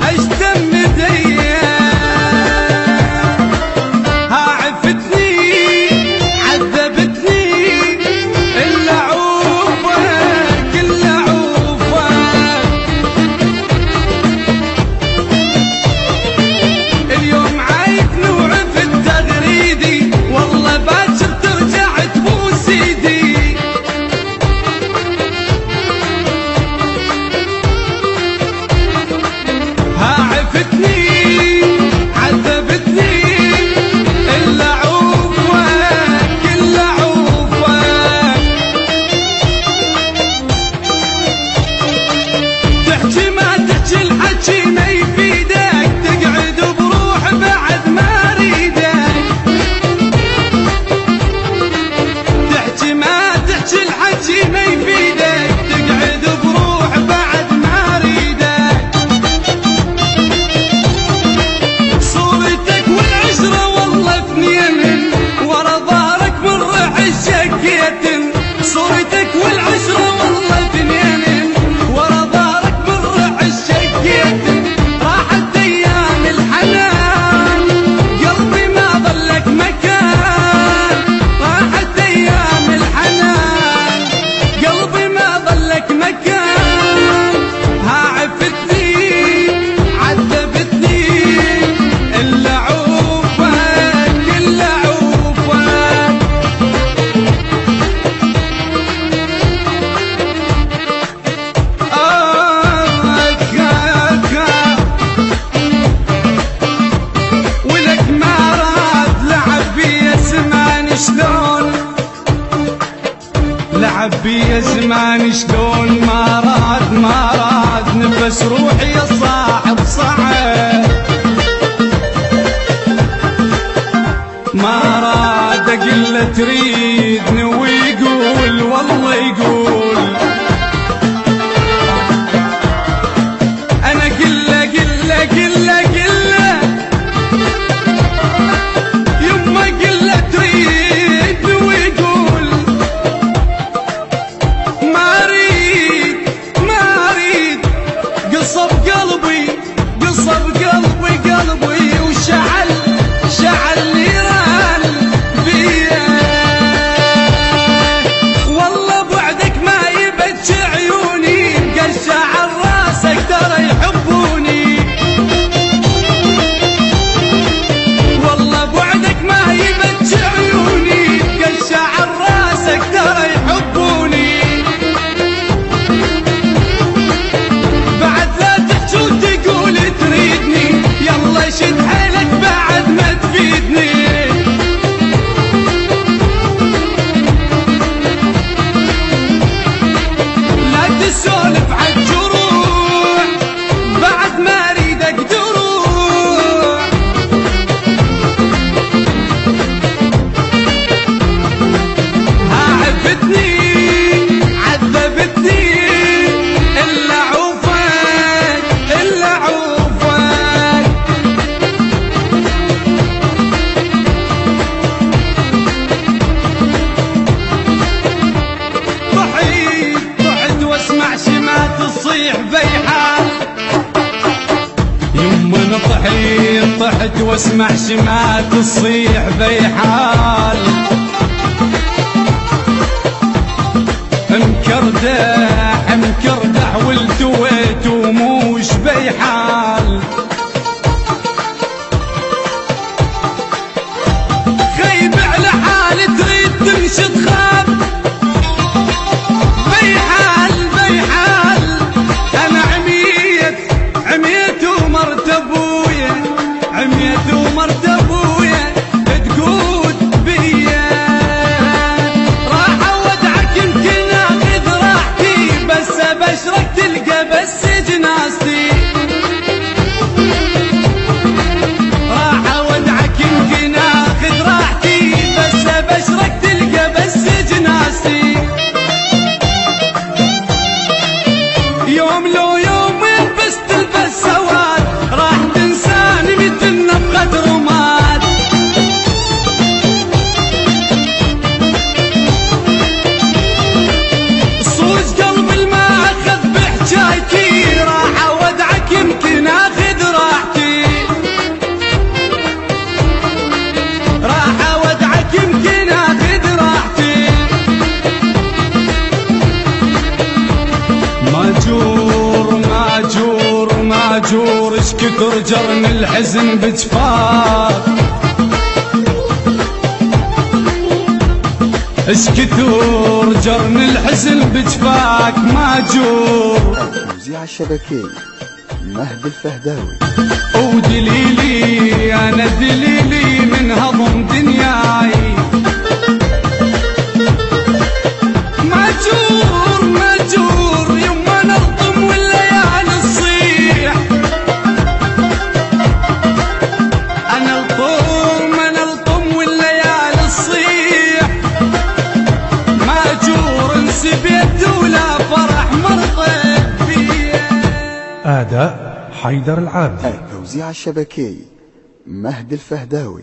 اشتم مدية ها عفتني عذبتني إلا عوفك إلا عوفك. اليوم عايفني وعفت تغريدي والله باكر ترجع تبوس ايدي. ها عفتني عذبتني إلا عوفك إلا عوفك. تحكي ما تحكي الحكي ما يفيدك تقعد بروح بعد ما اريدك. تحكي ما تحكي الحكي ما يفيدك تقعد بروح بعد ما اريدك. صورتك والعشرة والله اثنين ورا ظهرك من ريح الشكيتن. صورتك والعشرة والله اثنين ورا ظهرك من ريح الشكيتن. راحت ايام الحنان قلبي ما ظلك مكان. راحت ايام الحنان قلبي ما ظلك مكان. ها عفتني عذبتني إلا عوفك إلا عوفك. ولك ما راد لعب بيا زمان شلون لعب بيا زمان شلون. ما راد نفس روحي يا صاحب صعب. ما راد اقل تريدني ويقول والله يقول. انا قله يما قله تريدني ويقول. ما اريد قصب قلبي وشعل نيران بيا. والله بعدك ما يبكي عيوني قشع راسك ترى يحبوني. والله بعدك ما يبكي عيوني قشع راسك ترى يحبوني. بعد لا تحكي وتقول تريدني يلا شد حيلك بعد ما تفيدني. لا تسولف عالجروح بعد ما اريدك تروح. ها عفتني عذبتني إلا عوفك إلا عوفك. ضحيت واسمع شمات تصيح بيحال. يما انا طحت واسمع شمات تصيح بيحال. مكردح والتويت وموش بيحال. خيب على حال تريد تمشي تخاف. بيحال انا عميت ومرت ابويا. عميت ومرت ابويا تقود بيا. راح اودعك يمكن اخذ راحتي بس ابشرك تلقى بس جناستي. ماجور اش كثر جرن الحزن بجفاك اش كثر جرن الحزن بجفاك ماجور. المذيع الشبكي مهدي الفهداوي. ودليلي انا دليلي من هضم دنياي ماجور ماجور يما نلطم والليالي تصيح انا الطم والليالي تصيح ماجور انسبيت ولا فرح مرضيت فيه. أداء حيدر العابدي. التوزيع الشبكي مهدي الفهداوي.